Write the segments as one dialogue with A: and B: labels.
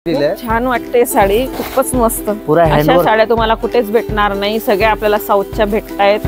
A: छान वाटते साडी, खूपच मस्त। अशा साड्या तुम्हाला कुठेच भेटणार नाही, सगळ्या आपल्याला साऊथच्या भेटतायत।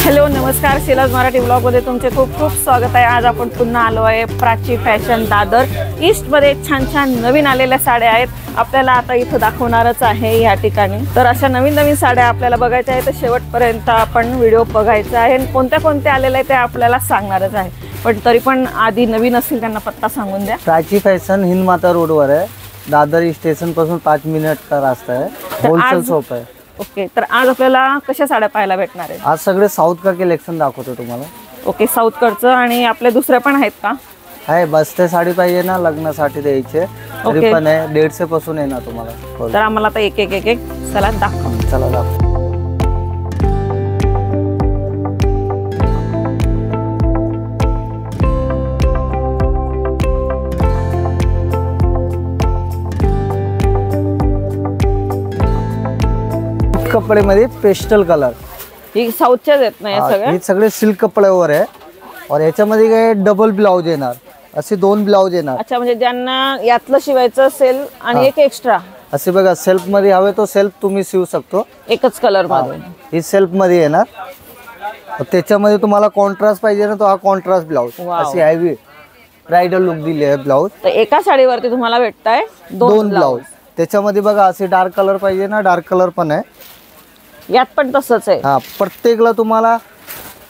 A: हॅलो नमस्कार, शिलाज मराठी ब्लॉग मध्ये तुमचे खूप खूप स्वागत आहे। आज आपण पुन्हा आलो आहे प्राची फॅशन दादर ईस्ट मध्ये। छान छान नवीन आलेल्या साड्या आहेत, आपल्याला आता इथं दाखवणारच आहे या ठिकाणी। तर अशा नवीन नवीन साड्या आपल्याला बघायच्या आहेत, तर शेवटपर्यंत आपण व्हिडिओ बघायचा आहे। कोणत्या कोणत्या आलेल्या आहेत ते आपल्याला सांगणारच आहे, पण तरी पण आधी नवीन असतील त्यांना पत्ता सांगून द्या।
B: प्राची फॅशन हिंदमाता रोडवर आहे, दादर स्टेशन पासून 5 मिनिट का रास्ता आहे, होलसेल शॉप आहे।
A: ओके, तर आज आपल्याला कशा साड्या पाहायला भेटणार आहे?
B: आज सगळे साऊथ का कलेक्शन दाखवतो तुम्हाला।
A: ओके, साऊथ कडचं आणि आपले दुसरे पण आहेत का?
B: आहे, बस्ते साडी पाहिजे ना लग्नासाठी द्यायचे, तरी पण आहे 150 पासून आहे ना तुम्हाला।
A: तर आम्हाला आता एक एक एक एक चला दाखव।
B: चला दाखव। कपडे मध्ये पेस्टल कलर,
A: ही साऊथच्याच आहेत ना?
B: हे सगळे सिल्क कपड्यावर आहे, और याच्यामध्ये काय डबल ब्लाउज येणार, असे 2 ब्लाउज येणार।
A: अच्छा, म्हणजे ज्यांना यातलं शिवायचं असेल आणि एक एक्स्ट्रा
B: असे बघा, सेल्फ मध्ये हवे तो सेल्फ तुम्ही शिवू शकतो,
A: एकच कलर मध्ये।
B: ही सेल्फ मध्ये येणार, त्याच्यामध्ये तुम्हाला कॉन्ट्रास्ट पाहिजे ना, तो हा कॉन्ट्रास्ट ब्लाउज अशी हेवी ब्राइडल लुक दिली आहे ब्लाउज।
A: तर एका साडीवरती तुम्हाला भेटताय 2 ब्लाउज।
B: त्याच्यामध्ये बघा असे डार्क कलर पाहिजे ना, डार्क कलर पण आहे,
A: यात पण तसंच आहे।
B: हा, प्रत्येकला तुम्हाला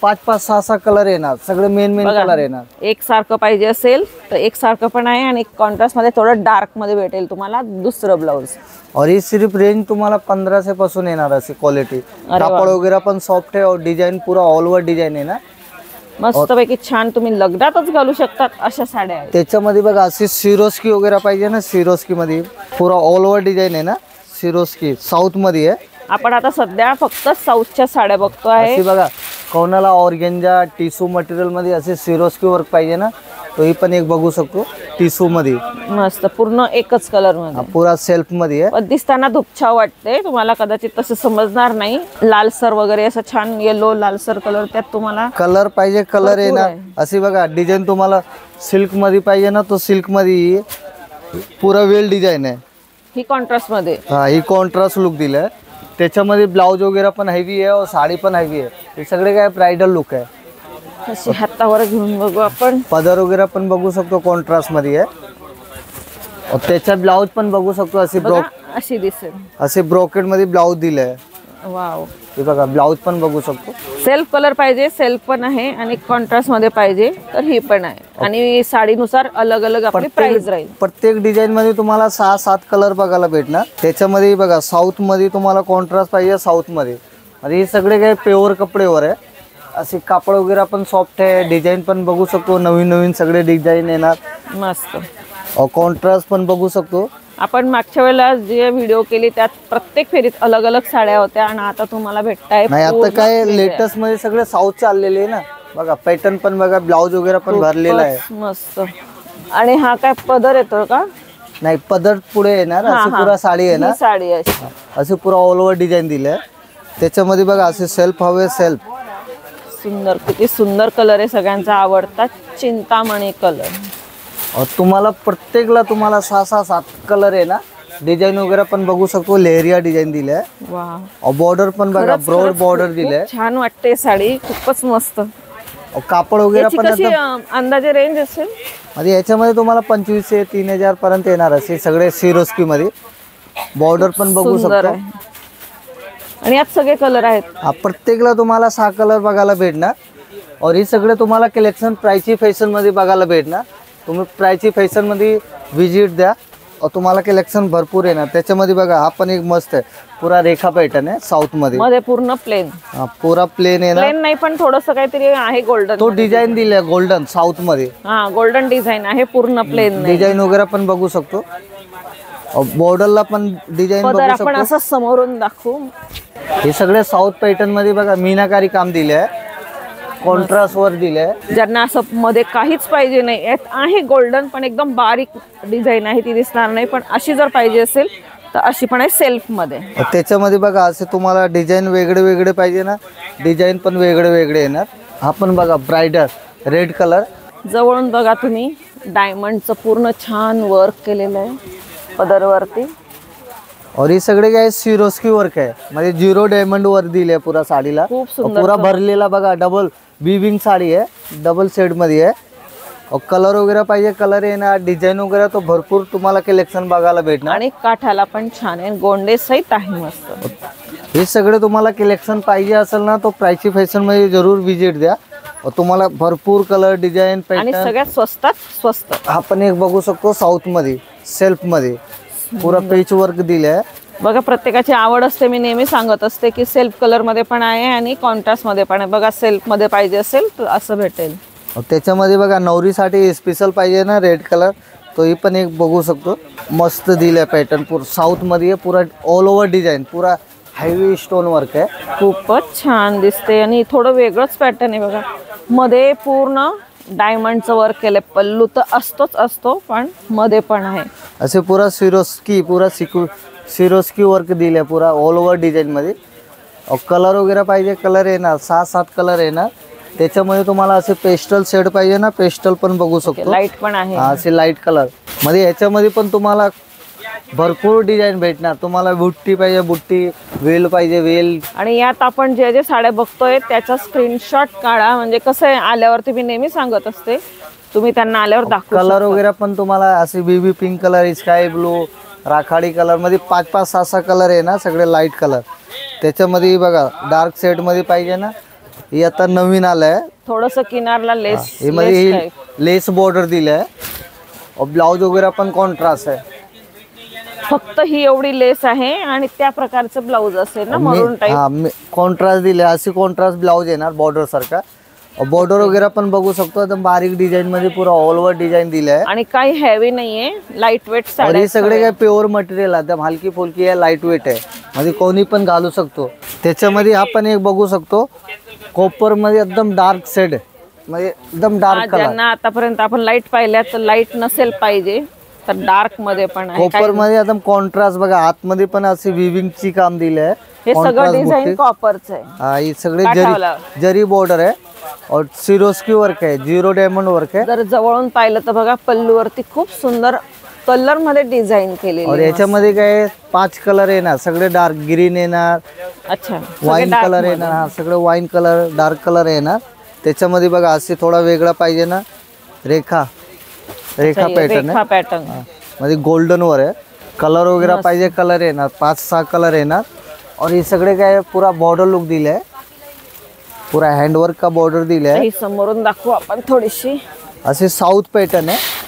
B: 5-5, 6-6 कलर येणार, सगळे मेन कलर येणार।
A: एक सारखं पाहिजे असेल तर एक सारखं पण आहे, आणि कॉन्ट्रास्ट मध्ये थोडं डार्क मध्ये भेटेल तुम्हाला दुसरं ब्लाउज।
B: और ये सिर्फ रेंज तुम्हाला 1500 पासून येणार, अशी क्वालिटी, कापड वगैरे पण सॉफ्ट आहे, और डिजाइन पूरा ऑल ओव्हर डिजाइन आहे ना,
A: मस्तपैकी छान। तुम्ही लग्नातच घालू शकतात अशा साड्या आहेत।
B: त्याच्यामध्ये बघा अशी सिरोस्की वगैरे पाहिजे ना, सिरोस्की मध्ये पुरा ऑल ओव्हर डिजाइन आहे ना, सिरोस्की साऊथ मध्ये आहे।
A: आपण आता सध्या फक्त साऊथच्या साड्या बघतो आहे।
B: बघा, कोणाला ऑर्गेंजा टिश्यू मटेरियल मध्ये असे सिरोस्की वर्क पाहिजे ना, तो ही पण एक बघू शकतो, टिश्यू मध्ये
A: मस्त, पूर्ण एकच कलर मध्ये,
B: पुरा सेल्फ मध्ये आहे।
A: पण दिसताना धुपछाव वाटते, तुम्हाला कदाचित तसं समजणार नाही। लालसर वगैरे असं छान येलो लालसर कलर, त्यात तुम्हाला
B: कलर पाहिजे, कलर आहे ना। अशी बघा डिझाईन तुम्हाला सिल्क मध्ये पाहिजे ना, तो सिल्क मध्ये पुरा वेल डिझाईन आहे,
A: ही कॉन्ट्रास्ट मध्ये।
B: हा, ही कॉन्ट्रास्ट लुक दिलाय, त्याच्यामध्ये ब्लाउज वगैरे पण हेवी आहे, और साडी पण हेवी आहे। हे सगळे काय ब्राइडल लुक आहे।
A: अशी हातावर घेऊन बघू आपण,
B: पदर वगैरे पण बघू शकतो, कॉन्ट्रास्ट मध्ये आहे, और त्याचा ब्लाउज पण बघू शकतो,
A: अशी दिसेल,
B: असे ब्रोकेट मध्ये ब्लाउज दिलाय।
A: वाव,
B: हे बघा ब्लाउज पण बघू शकतो।
A: सेल्फ कलर पाहिजे, सेल्फ पण आहे, आणि कॉन्ट्रास्ट मध्ये पाहिजे तर ही पण आहे, आणि साडीनुसार अलग अलग आपली प्राइस राहील।
B: प्रत्येक डिझाइन मध्ये तुम्हाला 6-7 कलर बघायला भेटणार। त्याच्यामध्ये बघा साऊथ मध्ये तुम्हाला कॉन्ट्रास्ट पाहिजे, साऊथ मध्ये, आणि हे सगळे काही प्युअर कपडेवर आहे, असे कापड वगैरे पण सॉफ्ट आहे, डिझाईन पण बघू शकतो, नवीन नवीन सगळे डिझाईन येणार
A: मस्त,
B: और कॉन्ट्रास्ट पण बघू शकतो।
A: आपण मागच्या वेळेला जे व्हिडिओ केली त्यात प्रत्येक फेरीत अलग अलग साड्या होत्या, आणि आता तुम्हाला भेटताय
B: नाही, आता काय लेटेस्ट मध्ये सगळे साऊथ चाललेले आहे ना। बघा पॅटर्न पण बघा, ब्लाउज वगैरे पण भरलेला आहे,
A: मस्त। आणि हा काय पदर येतो का?
B: नाही, पदर पुढे येणार, अशी पुरा साडी आहे ना,
A: साडी
B: अशी पुरा ऑल ओव्हर डिझाईन दिले। त्याच्यामध्ये बघा असे सेल्फ हवे, सेल्फ
A: सुंदर, किती सुंदर कलर आहे, सगळ्यांचा आवडता चिंतामणी कलर।
B: और तुम्हाला प्रत्येकला तुम्हाला 6-7 कलर आहे ना, डिझाईन वगैरे पण बघू शकतो, लेहरिया डिझाईन दिलाय।
A: वाह,
B: और बॉर्डर पण बघा, ब्रॉड बॉर्डर दिलाय,
A: छान वाटते साडी, खूपच मस्त।
B: और कापड वगैरे पण
A: अंदाजे रेंज असेल
B: म्हणजे याच्यामध्ये तुम्हाला 2500 ते 3000 पर्यंत येणार, असे सगळे सिरोस्की मध्ये। बॉर्डर पण बघू शकतो,
A: आणि यात सगळे कलर आहेत।
B: प्रत्येकला तुम्हाला 6 कलर बघायला भेटणार, और हे सगळे तुम्हाला कलेक्शन प्राची फॅशन मध्ये बघायला भेटणार। तुम्ही प्राची फॅशन मध्ये व्हिजिट द्या, और तुम्हाला कलेक्शन भरपूर येणार। त्याच्यामध्ये बघा हा पण एक मस्त आहे, पुरा रेखा पॅटर्न आहे, साऊथ मध्ये
A: पूर्ण प्लेन,
B: पुरा प्लेन येणार,
A: प्लेन नाही पण थोडंसं काहीतरी आहे, गोल्डन
B: तो डिझाईन दिलाय, गोल्डन साऊथ मध्ये,
A: हा गोल्डन डिझाईन आहे, पूर्ण प्लेन
B: डिझाईन वगैरे पण बघू शकतो। बॉर्डरला पण डिझाइन बघू शकतो।
A: आपण असं समोरून दाखवू,
B: हे सगळे साऊथ पॅटर्न मध्ये बघा मीनाकारी काम दिले आहे, कॉन्ट्रास्ट वर दिले आहे.
A: ज्यांना असं मध्ये काहीच पाहिजे नाही, यात आहे गोल्डन पण एकदम बारीक डिझाईन आहे, ती दिसणार नाही, पण अशी जर पाहिजे असेल तर अशी पण आहे सेल्फ मध्ये.
B: त्याच्यामध्ये बघा असे तुम्हाला डिझाईन वेगळे वेगळे पाहिजे ना, डिझाईन पण वेगळे वेगळे येणार. हा पण बघा ब्राइडल रेड कलर.
A: जवळून बघा तुम्ही, डायमंडचं पूर्ण छान वर्क केलेलं आहे पदरवरती.
B: और ये सगळे काय सिरोस्की वर्क आहे, म्हणजे 0 डायमंड वर दिले पुरा साडीला.
A: खूप सुंदर
B: पुरा भरलेला बघा, डबल विविंग साडी आहे, डबल सेट मध्ये आहे. और कलर वगैरे पाहिजे कलर येणार, डिझाईन वगैरे तो भरपूर तुम्हाला कलेक्शन बघायला भेटणार.
A: आणि काठाला पण छान आहे, गोंडे सहित आहे मस्त.
B: हे सगळे तुम्हाला कलेक्शन पाहिजे असेल ना, तो प्राची फॅशन मध्ये जरूर विजिट द्या. तुम्हाला भरपूर कलर डिझाईन
A: आणि
B: पॅटर्न.
A: सगळ्यात स्वस्तात स्वस्त.
B: आपण एक बघू शकतो साऊथ मध्ये सेल्फ मध्ये पुरा पेच वर्क दिलाय.
A: बघा प्रत्येकाची आवड असते, मी नेहमी सांगत असते की सेल्फ कलर मध्ये पण आहे आणि कॉन्ट्रास्ट मध्ये पण आहे. बघा सेल्फ मध्ये पाहिजे असेल तर असं भेटेल.
B: त्याच्यामध्ये बघा नवरीसाठी स्पेशल पाहिजे ना रेड कलर, तो ही पण एक बघू शकतो. मस्त दिलाय पॅटर्न, पूरा साऊथ मध्ये पुरा ऑल ओव्हर डिझाईन, पुरा हेवी स्टोन वर्क आहे.
A: खूपच छान दिसते आणि थोडं वेगळंच पॅटर्न आहे बघा. मध्ये पूर्ण डायमंडचं वर्क केलंय. पल्लू तर असतोच असतो, पण मध्ये पण आहे
B: असे पुरा सिरोस्की, पुरा सिरोस्की वर्क दिले पुरा ऑल ओव्हर डिझाईन मध्ये. कलर वगैरे पाहिजे कलर येणार, 6-7 कलर येणार. त्याच्यामध्ये तुम्हाला असे पेस्टल शेड पाहिजे ना, पेस्टल पण बघू शकतो.
A: लाईट पण आहे,
B: असे लाईट कलर मध्ये. याच्यामध्ये पण तुम्हाला भरपूर डिझाईन भेटणार. तुम्हाला बुट्टी पाहिजे बुट्टी, वेल पाहिजे वेल.
A: आणि यात आपण जे जे साड्या बघतोय त्याचा स्क्रीनशॉट काढा, म्हणजे कसं आहे आल्यावरती मी नेहमी सांगत असते तुम्ही त्यांना आल्यावर दाखवा.
B: कलर वगैरे पण तुम्हाला असे baby pink colour, sky blue, राखाडी कलर मध्ये 5-5, 6-6 कलर आहे ना, सगळे लाईट कलर. त्याच्यामध्ये बघा डार्क शेड मध्ये पाहिजे ना, हे आता नवीन आलंय.
A: थोडस किनारला लेस,
B: हे मध्ये लेस बॉर्डर दिलाय. और ब्लाउज वगैरे पण कॉन्ट्रास्ट आहे.
A: फक्त ही एवढी लेस आहे आणि त्या प्रकारचं ब्लाऊज असेल ना, मरून टाईप.
B: कॉन्ट्रास्ट दिले, अशी कॉन्ट्रास्ट ब्लाउज येणार बॉर्डर सारखा. बॉर्डर वगैरे पण बघू शकतो, एकदम बारीक डिझाईन मध्ये पुरा ऑल ओव्हर डिझाईन दिलाय.
A: आणि काही हेवी नाहीये, लाईट वेट
B: और
A: साडी.
B: हे सगळे काय प्युअर मटेरियल आहे, एकदम हलकी फुलकी आहे, लाईट वेट आहे, म्हणजे कोणी पण घालू शकतो. त्याच्यामध्ये आपण एक बघू शकतो कॉपर मध्ये एकदम डार्क शेड, म्हणजे एकदम डार्क कलर.
A: ज्यांना आतापर्यंत आपण लाईट पाहिल्या तर लाईट नसेल पाहिजे तर डार्क मध्ये पण आहे.
B: कॉपर मध्ये एकदम कॉन्ट्रास्ट बघा, आतमध्ये पण असे विविंग ची काम दिले आहे.
A: हे सगळं डिझाईन कॉपरचं आहे.
B: हा, हे सगळे जरी बॉर्डर आहे और सिरोस्की वर्क आहे, 0 डायमंड वर्क आहे.
A: जर जवळून पाहिलं तर बघा पल्लूवरती खूप सुंदर कलर मध्ये डिझाईन केलेली.
B: और याच्यामध्ये काय 5 कलर येणार, सगळे डार्क ग्रीन येणार,
A: अच्छा
B: वाईन कलर येणार. हा सगळे वाईन कलर, डार्क कलर येणार. त्याच्यामध्ये बघा असे थोडा वेगळा पाहिजे ना, रेखा पॅटर्न आहे,
A: पॅटर्न
B: मध्ये गोल्डन वर आहे. कलर वगैरे पाहिजे कलर येणार, 5-6 कलर येणार. और हे सगळे काय पुरा बॉर्डर लुक दिलाय, पुरा हँडवर्क का बॉर्डर दिलाय.
A: समोरून दाखवू आपण थोडीशी.
B: असे साऊथ पॅटर्न आहे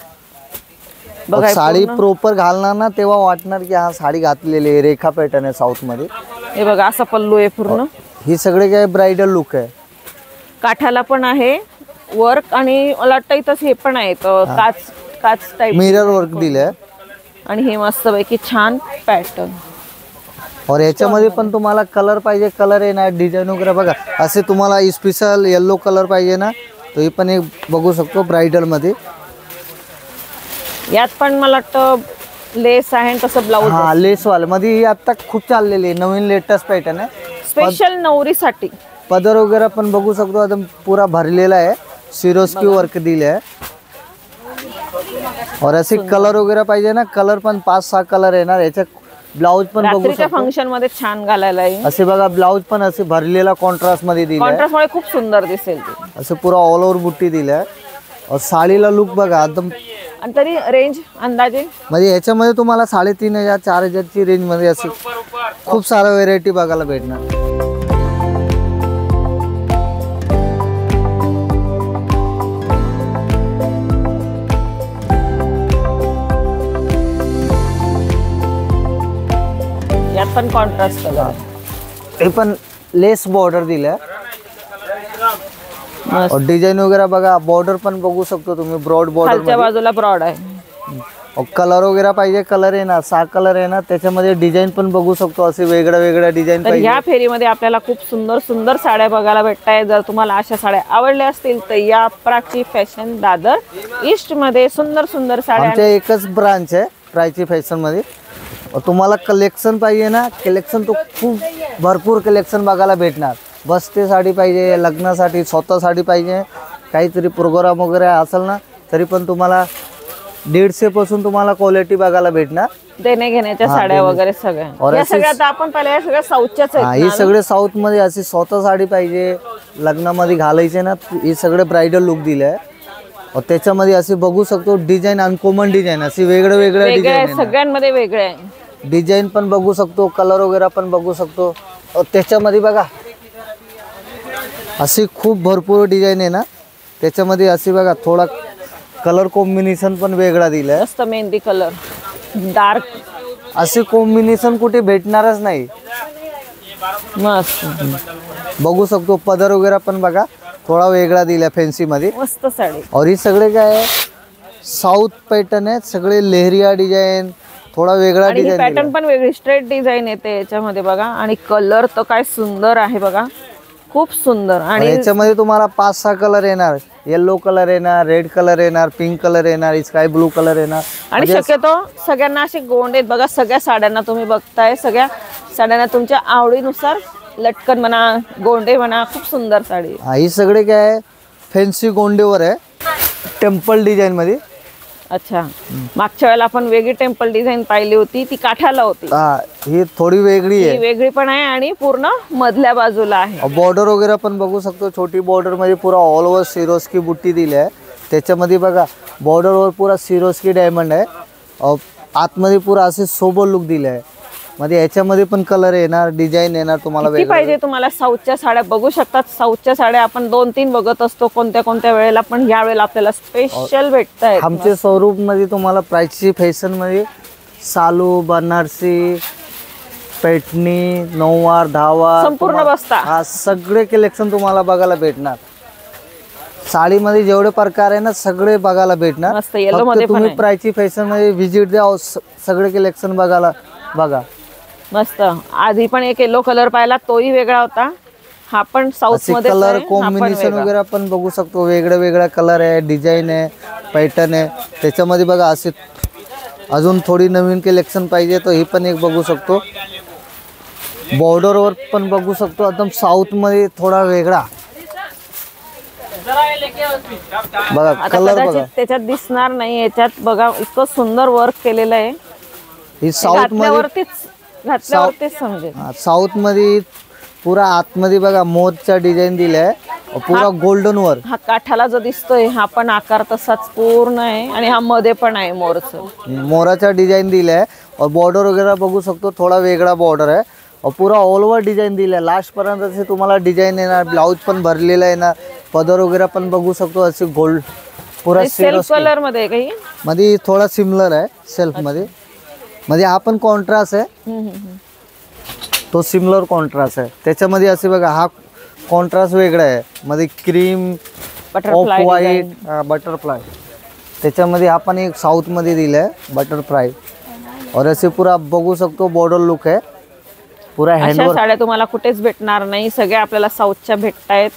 B: बघा. साडी प्रॉपर घालणार ना तेव्हा वाटणार की हा साडी घातलेली आहे. रेखा पॅटर्न आहे साऊथ मध्ये.
A: हे बघा असा पल्लू आहे पूर्ण.
B: ही सगळे काय ब्राइडल लुक आहे.
A: काठाला पण आहे वर्क आणि मला वाटतं इथंच हे पण आहे काच टाइप
B: मिरर वर्क दिलंय.
A: आणि हे मस्त पैकी छान पॅटर्न.
B: और याच्यामध्ये पण तुम्हाला कलर पाहिजे कलर येणार, डिझाईन वगैरे बघा. असे तुम्हाला स्पेशल येलो कलर पाहिजे ना, तो ही पण एक बघू शकतो ब्राइडल मध्ये.
A: यात पण मला वाटतं लेस आहे तसं ब्लाऊज.
B: हा लेस वाले मध्ये ही आता खूप चाललेली आहे, नवीन लेटेस्ट पॅटर्न आहे,
A: स्पेशल नवरीसाठी.
B: पदर वगैरे पण बघू शकतो, एकदम पुरा भरलेला आहे, सिरोस्की वर्क दिले आहे. और असे कलर वगैरे पाहिजे ना, कलर पण 5-6 कलर येणार. याच्यात ब्लाउज पण बघू शकतो,
A: फंक्शन मध्ये छान घालायला आहे.
B: असे बघा ब्लाउज पण असे भरलेला कॉन्ट्रास्ट मध्ये दिले,
A: कॉन्ट्रास्ट मध्ये खूप सुंदर दिसेल.
B: असे पुरा ऑल ओव्हर बुट्टी दिल्या. और साडीला लुक बघा एकदम.
A: आणि तरी रेंज अंदाजे
B: म्हणजे याच्यामध्ये तुम्हाला 3,500-4,000 ची रेंज मध्ये असे खूप सारा व्हेरायटी बघायला भेटणार.
A: यात पण कॉन्ट्रास्ट कलर.
B: हे पण लेस बॉर्डर दिलाय. और डिझाईन वगैरे बघा, बॉर्डर पण बघू शकतो तुम्ही, ब्रॉड बॉर्डर.
A: खालच्या बाजूला ब्रॉड आहे.
B: कलर वगैरे पाहिजे, कलर आहे ना 6 कलर आहे ना, त्याच्यामध्ये डिझाईन पण बघू शकतो, असे वेगळ्या वेगळ्या डिझाईन
A: तर
B: पाहिजे.
A: ह्या फेरीमध्ये आपल्याला खूप सुंदर सुंदर साड्या बघायला भेटताय. जर तुम्हाला अशा साड्या आवडल्या असतील तर या प्राची फॅशन दादर ईस्ट मध्ये सुंदर सुंदर साड्या.
B: आमच्या एकच ब्रांच आहे प्राची फॅशन मध्ये. तुम्हाला कलेक्शन पाहिजे ना, कलेक्शन तो खूप भरपूर कलेक्शन बघायला भेटणार. बस्ते साडी पाहिजे, लग्नासाठी स्वतःसाठी पाहिजे, काहीतरी प्रोग्राम वगैरे असेल ना, तरी पण तुम्हाला 150 पासून तुम्हाला क्वालिटी बघायला भेटणार.
A: देणे घेण्याच्या साड्या वगैरे सगळ्या या सगळ्यात आपण पाहिलं या सगळ्या साऊथच्याच आहेत.
B: हे सगळे साऊथ मध्ये अशी स्वतः साडी पाहिजे, लग्नामध्ये घालायचे ना, हे सगळे ब्रायडल लुक दिले आहे. त्याच्यामध्ये असे बघू शकतो डिझाईन, अनकॉमन डिझाईन, अशी वेगळं वेगळं डिझाईन,
A: सगळ्यांमध्ये वेगळे आहे.
B: डिझाईन पण बघू शकतो, कलर वगैरे पण बघू शकतो. त्याच्यामध्ये बघा अशी खूप भरपूर डिझाईन आहे ना, त्याच्यामध्ये अशी बघा थोडा कलर कॉम्बिनेशन पण वेगळा दिलाय.
A: मस्त मेहंदी कलर, डार्क,
B: असे कॉम्बिनेशन कुठे भेटणारच नाही.
A: मस्त
B: बघू शकतो पदर वगैरे पण बघा थोडा वेगळा दिला फॅन्सी मध्ये.
A: मस्त साडी.
B: और हे सगळे काय आहे, साऊथ पॅटर्न आहे, सगळे लेहरिया डिझाईन, थोडा वेगळा डिझाईन.
A: पॅटर्न पण वेगळी स्ट्रेट डिझाईन येते याच्यामध्ये बघा. आणि कलर तर काय सुंदर आहे बघा, खूप सुंदर. आणि
B: याच्यामध्ये तुम्हाला 5-6 कलर येणार. येलो कलर येणार, रेड कलर येणार, पिंक कलर येणार, स्काय ब्लू कलर येणार.
A: आणि शक्यतो सगळ्यांना असे गोंड आहेत बघा. सगळ्या साड्यांना तुम्ही बघताय, सगळ्या साड्यांना तुमच्या आवडीनुसार लटकन म्हणा, गोंडे म्हणा, खूप सुंदर साडी.
B: ही सगळे काय आहे, फॅन्सी गोंडेवर आहे, टेम्पल डिझाईन मध्ये.
A: अच्छा, मागच्या वेळेला आपण वेगळी टेम्पल डिझाईन पाहिली होती, ती काठाला होती.
B: ही थोडी वेगळी
A: ही
B: आहे,
A: वेगळी पण आहे आणि पूर्ण मधल्या बाजूला आहे.
B: बॉर्डर वगैरे पण बघू शकतो. छोटी बॉर्डर मध्ये पुरा ऑल ओव्हर सिरोस्की बुट्टी दिली आहे. त्याच्यामध्ये बघा बॉर्डरवर पुरा सिरोस्की डायमंड आहे. आतमध्ये पुरा असे सोबर लुक दिले आहे. मध्ये याच्यामध्ये पण कलर येणार, डिझाईन येणार तुम्हाला
A: किती पाहिजे तुम्हाला साऊथच्या साड्या बघू शकतात. साऊथच्या साड्या आपण 2-3 बघत असतो कोणत्या कोणत्या वेळेला, पण या वेळेला आपल्याला स्पेशल भेटत आहेत.
B: आमच्या शोरूम मध्ये तुम्हाला प्राइसची फॅशन मध्ये सालू, बनारसी, पैठणी, नऊवार, धावा,
A: संपूर्ण बस्ता,
B: हा सगळे कलेक्शन तुम्हाला बघायला भेटणार. साडीमध्ये जेवढे प्रकार आहे ना सगळे बघायला भेटणार.
A: मस्त येलो मध्ये पण
B: तुम्ही प्राइसची फॅशन मध्ये व्हिजिट द्या, सगळे कलेक्शन बघायला बघा.
A: मस्त. आधी पण एक येलो कलर पाहिला, तोही वेगळा होता. हा पण साऊथ मध्ये
B: कलर कॉम्बिनेशन वगैरे पण बघू शकतो. वेगळे वेगळे कलर आहे, डिझाईन आहे, पॅटर्न आहे. त्याच्यामध्ये बघा असे अजून थोडी नवीन कलेक्शन पाहिजे तर हे पण एक बघू शकतो. बॉर्डरवर पण बघू शकतो, एकदम साऊथ मध्ये थोडा वेगळा बघा कलर बघा.
A: त्याच्यात दिसणार नाही, याच्यात बघा इतकं सुंदर वर्क केलेलं आहे.
B: ही साऊथ मध्ये
A: घातल्यावरतीच समजेल.
B: साऊथ मध्ये पुरा आतमध्ये बघा मोरचा डिझाईन दिलाय, पुरा गोल्डन वर.
A: हा काठाला जो दिसतोय हा पण आकार तसाच पूर्ण आहे आणि हा मध्ये पण आहे मोरचं.
B: मोराचा डिझाईन दिलाय और बॉर्डर वगैरे बघू शकतो, थोडा वेगळा बॉर्डर आहे और पुरा ऑल ओव्हर डिझाईन दिलाय. लास्ट पर्यंत असे तुम्हाला डिझाईन येणार, ब्लाउज पण भरलेला येणार, पदर वगैरे पण बघू शकतो असे गोल्ड पुरा
A: सेल्फ कलर मध्ये काही
B: मध्ये थोडा सिमिलर आहे. सेल्फ मध्ये मध्ये हा पण कॉन्ट्रास्ट आहे, तो सिमिलर कॉन्ट्रास्ट आहे. त्याच्यामध्ये असे बघा हा कॉन्ट्रास्ट वेगळा आहे, मध्ये क्रीम, ऑफ व्हाईट, बटरफ्लाय. त्याच्यामध्ये हा पण एक साऊथ मध्ये दिलाय बटरफ्लाय और असे पुरा बघू शकतो बॉर्डर लुक आहे. पुरा हँडवर्क
A: साड्या तुम्हाला कुठेच भेटणार नाही, सगळ्या आपल्याला साऊथच्या भेटतायत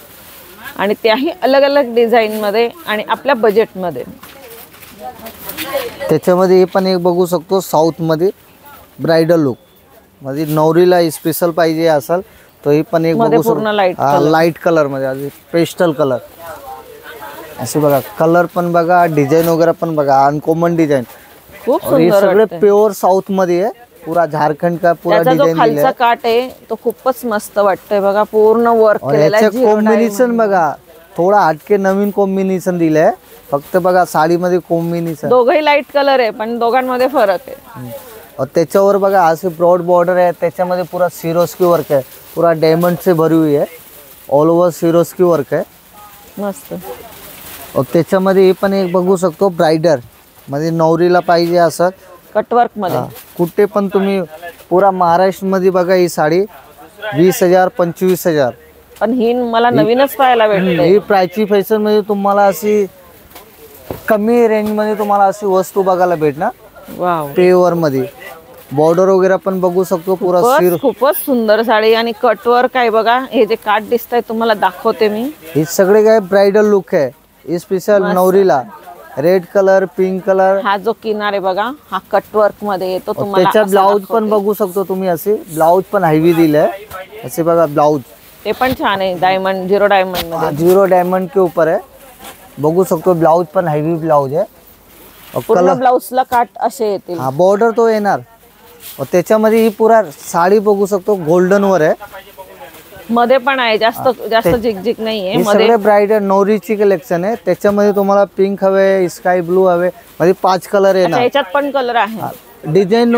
A: आणि त्याही अलग अलग डिझाईन मध्ये आणि आपल्या बजेट मध्ये.
B: त्याच्यामध्ये हे पण एक बघू शकतो साऊथ मध्ये ब्राइडल लुक मध्ये. नवरीला स्पेशल पाहिजे असेल तो ही पण एक बघू शकतो, लाईट कलर मध्ये, पेस्टल कलर असे बघा. कलर पण बघा, डिझाईन वगैरे पण बघा, अनकॉमन डिझाईन.
A: खूप
B: हे सगळे प्युअर साऊथ मध्ये आहे. पुरा झारखंड का पुरा डिझाईन
A: खालचा काट आहे तो खूपच मस्त वाटतोय बघा, पूर्ण वर्क केलेला आहे.
B: कॉम्बिनेशन बघा थोडा हटके नवीन कॉम्बिनेशन दिलंय. फक्त बघा साडीमध्ये कॉम्बिनेशन
A: दोघही लाईट कलर आहे पण दोघांमध्ये फरक आहे.
B: और त्याच्यावर बघा असे ब्रॉड बॉर्डर आहे, त्याच्यामध्ये पुरा सिरोस्की वर्क आहे, पुरा डायमंड से भरी हुई है, ऑल ओव्हर सिरोस्की वर्क आहे
A: मस्त.
B: और त्याच्यामध्ये हे पण एक बघू शकतो ब्राइडर मध्ये. नवरीला पाहिजे असं
A: कटवर्क मध्ये
B: कुठे पण तुम्ही पुरा महाराष्ट्र मध्ये बघा ही साडी 20,000 25,000.
A: पण ही मला नवीनच पाहायला भेटते.
B: ही प्राची फॅशन मध्ये तुम्हाला अशी कमी रेंज मध्ये तुम्हाला अशी वस्तू बघायला भेटणार.
A: वाव,
B: पेवर मध्ये बॉर्डर वगैरे पण बघू शकतो पुरा सिर.
A: खूपच सुंदर साडी आणि कटवर काय बघा, हे जे काठ दिसतंय तुम्हाला दाखवते मी.
B: हे सगळे काय ब्राइडल लुक आहे. हे स्पेशल नवरीला रेड कलर, पिंक कलर.
A: हा जो किनार आहे बघा, हा कटवर्क मध्ये येतो तुम्हाला.
B: त्याचा ब्लाउज पण बघू शकतो तुम्ही. असे ब्लाउज पण हेवी दिलंय. असे बघा ब्लाउज,
A: ते पण छान आहे. डायमंड, 0 डायमंड मध्ये,
B: 0 डायमंड के ऊपर है. बघू शकतो ब्लाउज पण हेवी ब्लाउज आहे.
A: पूर्ण ब्लाउजला काट असे येतील.
B: हा बॉर्डर तो येणार. त्याच्यामध्ये ही पुरा साडी बघू शकतो गोल्डन वर आहे.
A: मध्ये पण आहे, जास्त झिकझिक नाहीये.
B: मध्ये ब्राइडल नवरीची कलेक्शन आहे. त्याच्यामध्ये तुम्हाला पिंक हवे, स्काय ब्लू हवे, मध्ये 5 कलर येणार.
A: याच्यात पण कलर आहे.
B: डिझाईन,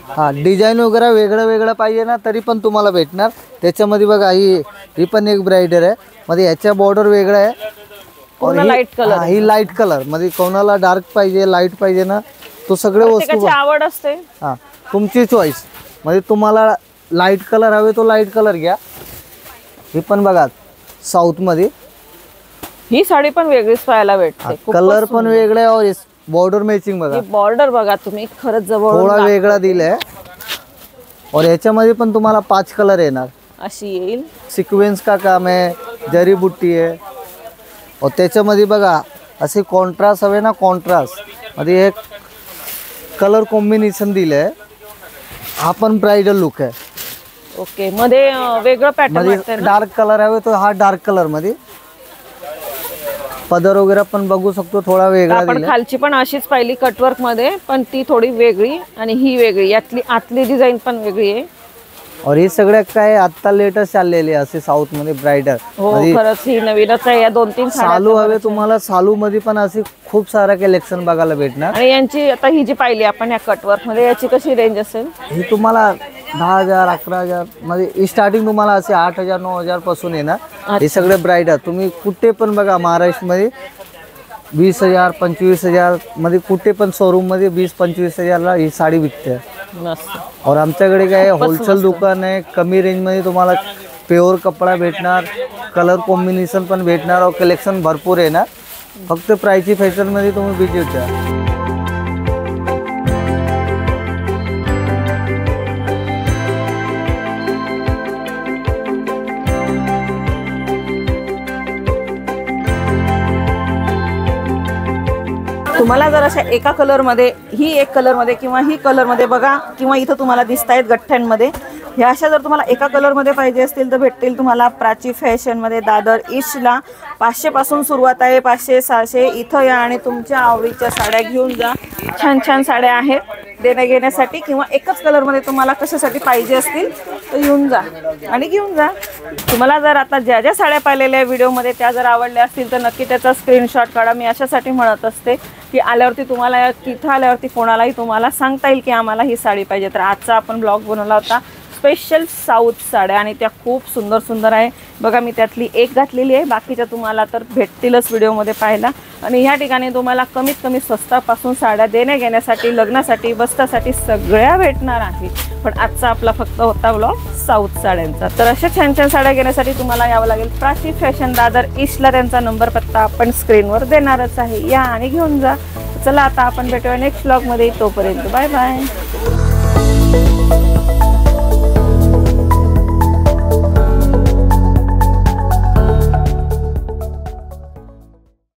B: हा डिझाईन वगैरे वेगळं वेगळं पाहिजे ना तरी पण तुम्हाला भेटणार. त्याच्यामध्ये बघा ही पण एक ब्राइडल आहे. मध्ये याच्या बॉर्डर वेगळा आहे.
A: लाईट कलर,
B: ही लाईट कलर मध्ये. कोणाला डार्क पाहिजे, लाईट पाहिजे ना, तो सगळे वस्तू
A: आवड असते.
B: हा तुमची चॉईस. मध्ये तुम्हाला लाईट कलर हवे तो लाईट कलर घ्या. ही पण बघा साऊथ मध्ये.
A: ही साडी पण वेगळीच पाहायला भेटते.
B: कलर पण वेगळे आहे. और बॉर्डर मॅचिंग बघा.
A: बॉर्डर बघा तुम्ही, खरंच जवळ
B: थोडा वेगळा दिलाय. और याच्यामध्ये पण तुम्हाला 5 कलर येणार.
A: अशी येईल.
B: सिक्वेन्स का काम आहे, जरी बुट्टी आहे. और त्याच्यामध्ये बघा असे कॉन्ट्रास्ट हवे ना, कॉन्ट्रास्ट मध्ये एक कलर कॉम्बिनेशन दिलंय. हा पण ब्राइडल लुक आहे.
A: ओके, मध्ये वेगळं पॅटर्न.
B: डार्क कलर हवे तो हा डार्क कलर मध्ये. पदर वगैरे पण बघू शकतो थोडा वेगळा.
A: आपण खालची पण अशीच पाहिली कटवर्क मध्ये, पण ती थोडी वेगळी आणि ही वेगळी. यातली आतली डिझाईन पण वेगळी आहे.
B: और हे सगळे काय आता लेटेस्ट चाललेले असे साऊथ मध्ये ब्राइडल.
A: खरंच ही नवीनच आहे. या 2-3
B: सालू हवे तुम्हाला, सालू मध्ये पण असे खूप सारा कलेक्शन बघायला भेटणार.
A: आणि यांची आता ही जी पाहिली आपण या कटवर्क मध्ये, याची कशी रेंज असेल?
B: ही तुम्हाला 10,000 11,000 मध्ये स्टार्टिंग तुम्हाला असे 8,000 9,000 पासून येणार. हे सगळे ब्राइडल तुम्ही कुठे पण बघा महाराष्ट्र मध्ये 20,000 25,000 मध्ये कुठे पण शोरूम मध्ये 20-25,000 ला ही साडी विकते. और आमच्याकडे काय होलसेल दुकान आहे. कमी रेंज मध्ये तुम्हाला प्युअर कपडा भेटणार, कलर कॉम्बिनेशन पण भेटणार और कलेक्शन भरपूर येणार. फक्त प्राइची फॅशन मध्ये तुम्ही विजिट द्या.
A: तुम्हाला जर अशा एका कलर मध्ये, ही एक कलर मध्ये किंवा ही कलर मध्ये बघा, किंवा इथं तुम्हाला दिसत आहेत गठ्ठ्यांमध्ये, ह्या अशा जर तुम्हाला एका कलर मध्ये पाहिजे असतील तर भेटतील तुम्हाला प्राची फॅशन मध्ये. दादर ईस्टला 500 पासून सुरुवात आहे. 500 600 इथं या आणि तुमच्या आवडीच्या साड्या घेऊन जा. छान छान साड्या आहेत देण्या घेण्यासाठी, किंवा एकच कलर मध्ये तुम्हाला कशासाठी पाहिजे असतील तर येऊन जा आणि घेऊन जा. तुम्हाला जर आता ज्या ज्या साड्या पाहिलेल्या व्हिडिओमध्ये त्या जर आवडल्या असतील तर नक्की त्याचा स्क्रीनशॉट काढा. मी अशासाठी म्हणत असते की आल्यावरती तुम्हाला, तिथं आल्यावरती कोणालाही तुम्हाला सांगता येईल की आम्हाला ही साडी पाहिजे. तर आजचा आपण ब्लॉग बनवला होता स्पेशल साऊथ साड्या, आणि त्या खूप सुंदर सुंदर आहे बघा. मी त्यातली एक घातलेली आहे, बाकीच्या तुम्हाला तर भेटतीलच व्हिडिओमध्ये पाहायला. आणि ह्या ठिकाणी तुम्हाला कमीत कमी स्वस्तापासून साड्या देण्या घेण्यासाठी, लग्नासाठी, बस्तासाठी सगळ्या भेटणार आहे. पण आजचा आपला फक्त होता ब्लॉग साऊथ साड्यांचा. तर अशा छान छान साड्या घेण्यासाठी तुम्हाला यावं लागेल प्राची फॅशन दादर ईस्टला. त्यांचा नंबर पत्ता आपण स्क्रीनवर देणारच आहे. या आणि घेऊन जा. चला आता आपण भेटूया नेक्स्ट ब्लॉगमध्ये. तोपर्यंत बाय बाय.